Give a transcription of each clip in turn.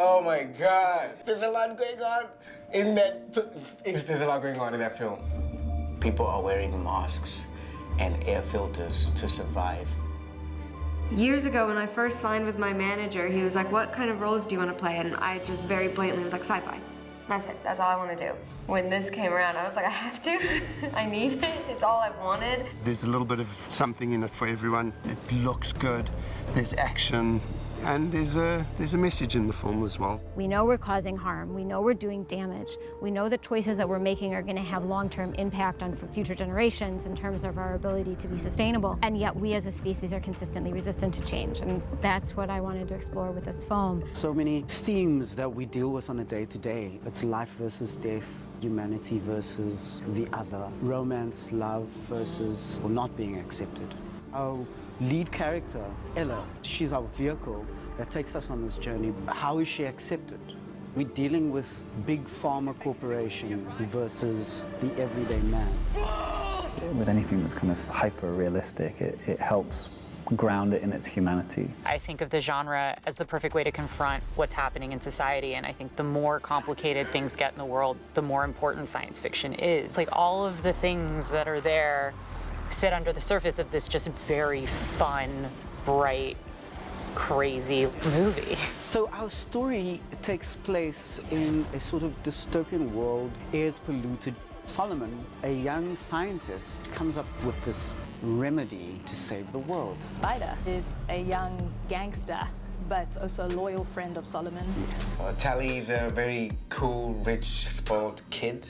Oh my God. There's a lot going on in that. There's a lot going on in that film. People are wearing masks and air filters to survive. Years ago, when I first signed with my manager, he was like, what kind of roles do you want to play? And I just very blatantly was like, sci-fi. That's it. That's all I want to do. When this came around, I was like, I have to. I need it. It's all I've wanted. There's a little bit of something in it for everyone. It looks good. There's action. And there's a message in the film as well. We know we're causing harm. We know we're doing damage. We know that choices that we're making are going to have long-term impact on future generations in terms of our ability to be sustainable. And yet we as a species are consistently resistant to change. And that's what I wanted to explore with this film. So many themes that we deal with on a day-to-day. It's life versus death, humanity versus the other, romance, love versus not being accepted. Our lead character, Ella, she's our vehicle that takes us on this journey. How is she accepted? We're dealing with big pharma corporation versus the everyday man. With anything that's kind of hyper-realistic, it helps ground it in its humanity. I think of the genre as the perfect way to confront what's happening in society, and I think the more complicated things get in the world, the more important science fiction is. Like, all of the things that are there sit under the surface of this just very fun, bright, crazy movie. So our story takes place in a sort of dystopian world. Air's polluted. Solomon, a young scientist, comes up with this remedy to save the world. Spider is a young gangster, but also a loyal friend of Solomon. Yes. Tally is a very cool, rich, spoiled kid,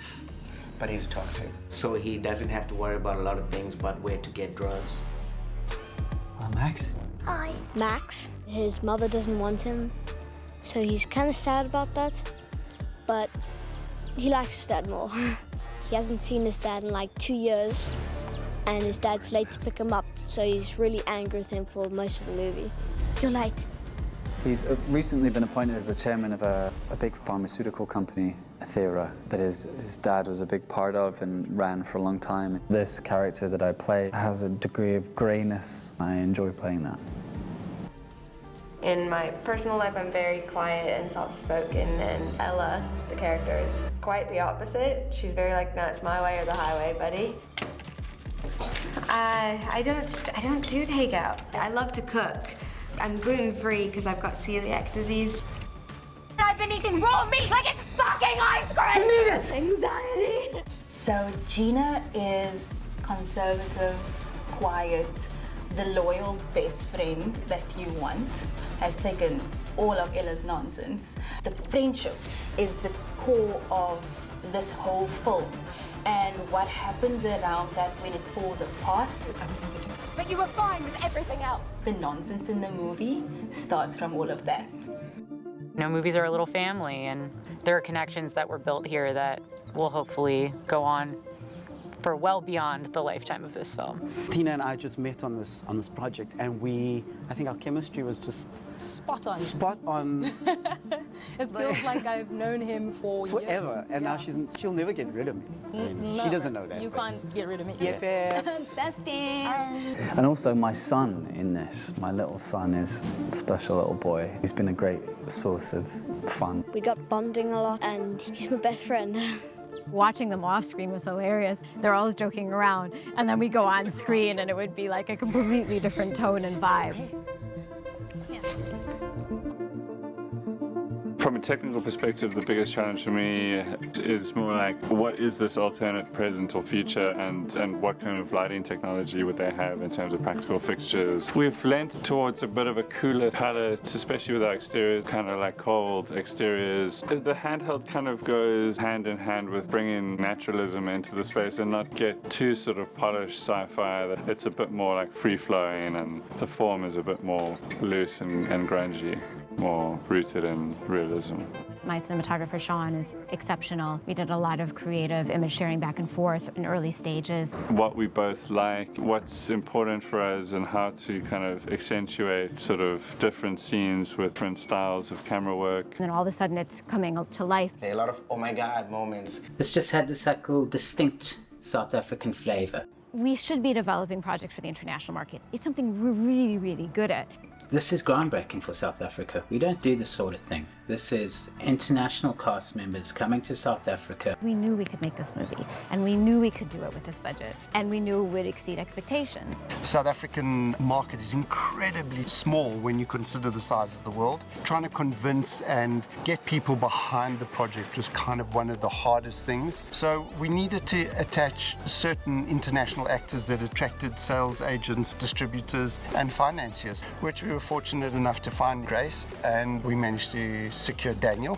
but he's toxic. So he doesn't have to worry about a lot of things but where to get drugs. Max? Hi. Max, his mother doesn't want him, so he's kind of sad about that, but he likes his dad more. He hasn't seen his dad in like 2 years, and his dad's late to pick him up, so he's really angry with him for most of the movie. You're late. He's recently been appointed as the chairman of a big pharmaceutical company, Athera, that his dad was a big part of and ran for a long time. This character that I play has a degree of grayness. I enjoy playing that. In my personal life, I'm very quiet and soft-spoken, and Ella, the character, is quite the opposite. She's very like, no, it's my way or the highway, buddy. I don't do takeout. I love to cook. I'm gluten-free because I've got celiac disease. I've been eating raw meat like it's fucking ice cream! I need it! Anxiety. So Gina is conservative, quiet, the loyal best friend that you want, has taken all of Ella's nonsense. The friendship is the core of this whole film. And what happens around that when it falls apart. But you were fine with everything else. The nonsense in the movie starts from all of that. You know, movies are a little family, and there are connections that were built here that will hopefully go on for well beyond the lifetime of this film. Tina and I just met on this project, and I think our chemistry was just Spot on. spot on. It feels like I've known him for Forever, years. and now she'll never get rid of me. I mean, she doesn't know that. You but- can't get rid of me. BFF. Besties. And also my son in this, my little son, is a special little boy. He's been a great source of fun. We got bonding a lot, and he's my best friend. Watching them off screen was hilarious. They're always joking around, and then we go on screen and it would be like a completely different tone and vibe. From a technical perspective, the biggest challenge for me is more like, what is this alternate present or future, and what kind of lighting technology would they have in terms of practical fixtures? We've lent towards a bit of a cooler palette, especially with our exteriors, kind of like cold exteriors. The handheld kind of goes hand in hand with bringing naturalism into the space and not get too sort of polished sci-fi. It's a bit more like free-flowing, and the form is a bit more loose and grungy, more rooted in realism. My cinematographer, Sean, is exceptional. We did a lot of creative image sharing back and forth in early stages. What we both like, what's important for us, and how to kind of accentuate sort of different scenes with different styles of camera work. And then all of a sudden it's coming to life. There are a lot of oh my God moments. This just had this cool, distinct South African flavor. We should be developing projects for the international market. It's something we're really, really good at. This is groundbreaking for South Africa. We don't do this sort of thing. This is international cast members coming to South Africa. We knew we could make this movie, and we knew we could do it with this budget, and we knew it would exceed expectations. The South African market is incredibly small when you consider the size of the world. Trying to convince and get people behind the project was kind of one of the hardest things. So we needed to attach certain international actors that attracted sales agents, distributors, and financiers, which we were fortunate enough to find Grace, and we managed to secure Daniel.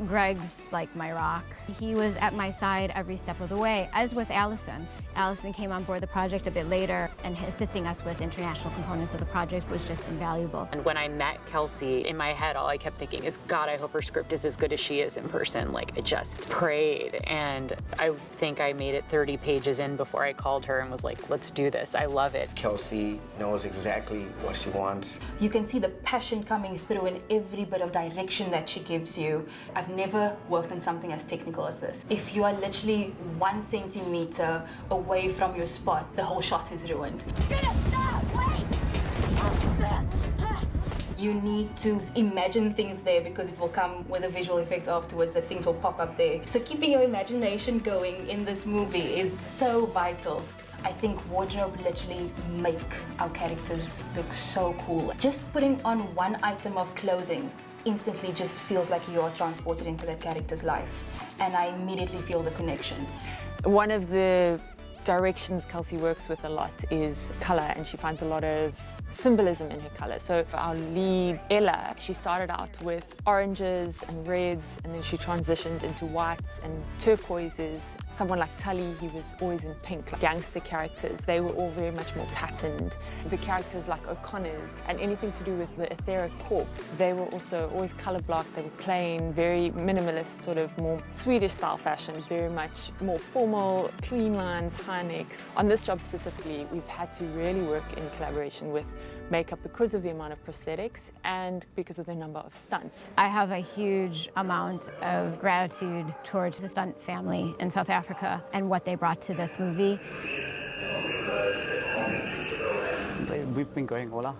Greg's like my rock. He was at my side every step of the way, as was Allison. Allison came on board the project a bit later, and assisting us with international components of the project was just invaluable. And when I met Kelsey, in my head, all I kept thinking is, God, I hope her script is as good as she is in person. Like, I just prayed, and I think I made it 30 pages in before I called her and was like, let's do this. I love it. Kelsey knows exactly what she wants. You can see the passion coming through in every bit of direction that she gives you. I've never worked on something as technical as this. If you are literally 1 centimeter away from your spot, the whole shot is ruined. You need to imagine things there because it will come with the visual effects afterwards, that things will pop up there. So keeping your imagination going in this movie is so vital. I think wardrobe literally make our characters look so cool. Just putting on one item of clothing instantly just feels like you are transported into that character's life. And I immediately feel the connection. One of the directions Kelsey works with a lot is color, and she finds a lot of symbolism in her color. So our lead, Ella, she started out with oranges and reds, and then she transitioned into whites and turquoises. Someone like Tully, he was always in pink. Like gangster characters, they were all very much more patterned. The characters like O'Connor's and anything to do with the etheric corp, they were also always color blocked. They were plain, very minimalist, sort of more Swedish style fashion, very much more formal, clean lines, high necks. On this job specifically, we've had to really work in collaboration with makeup because of the amount of prosthetics and because of the number of stunts. I have a huge amount of gratitude towards the stunt family in South Africa and what they brought to this movie. We've been going all out.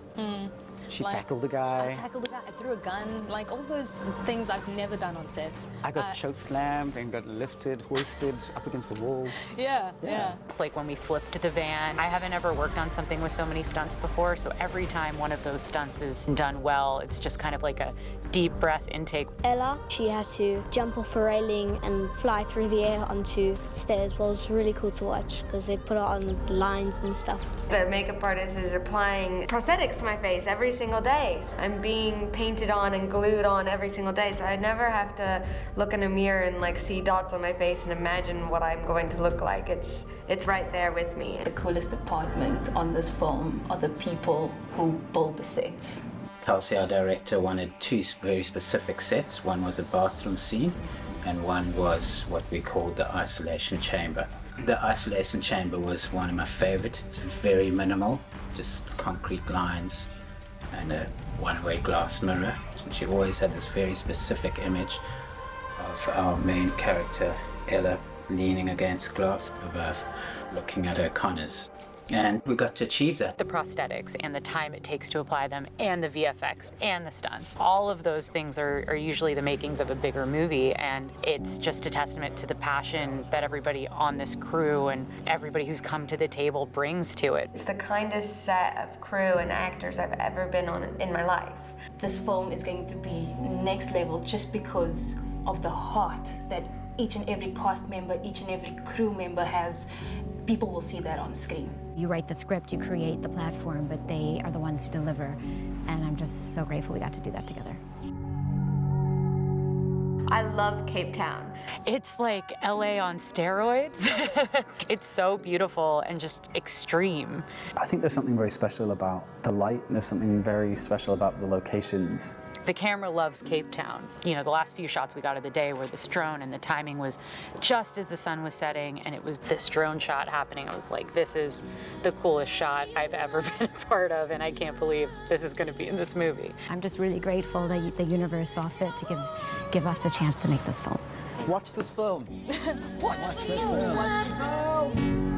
She tackled the guy. I tackled the guy, I threw a gun, like all those things I've never done on set. I got choke slammed and got lifted, hoisted up against the wall. Yeah. It's like when we flipped the van. I haven't ever worked on something with so many stunts before, so every time one of those stunts is done well, it's just kind of like a deep breath intake. Ella, she had to jump off a railing and fly through the air onto stairs. Well, it was really cool to watch because they put her on lines and stuff. The makeup artist is applying prosthetics to my face every single day. I'm being painted on and glued on every single day, so I never have to look in a mirror and like see dots on my face and imagine what I'm going to look like. It's right there with me. The coolest department on this film are the people who build the sets. Kelsey, our director, wanted 2 very specific sets. One was a bathroom scene, and one was what we called the isolation chamber. The isolation chamber was one of my favorites. It's very minimal, just concrete lines and a one-way glass mirror. And she always had this very specific image of our main character, Ella, leaning against glass above, looking at her Connors. And we got to achieve that. The prosthetics and the time it takes to apply them and the VFX and the stunts. All of those things are usually the makings of a bigger movie, and it's just a testament to the passion that everybody on this crew and everybody who's come to the table brings to it. It's the kindest set of crew and actors I've ever been on in my life. This film is going to be next level just because of the heart that each and every cast member, each and every crew member has. People will see that on screen. You write the script, you create the platform, but they are the ones who deliver. And I'm just so grateful we got to do that together. I love Cape Town. It's like LA on steroids. It's so beautiful and just extreme. I think there's something very special about the light. There's something very special about the locations. The camera loves Cape Town. You know, the last few shots we got of the day were this drone, and the timing was just as the sun was setting, and it was this drone shot happening. I was like, this is the coolest shot I've ever been a part of, and I can't believe this is going to be in this movie. I'm just really grateful that the universe saw fit to give us the chance to make this film. Watch this film. Watch this film.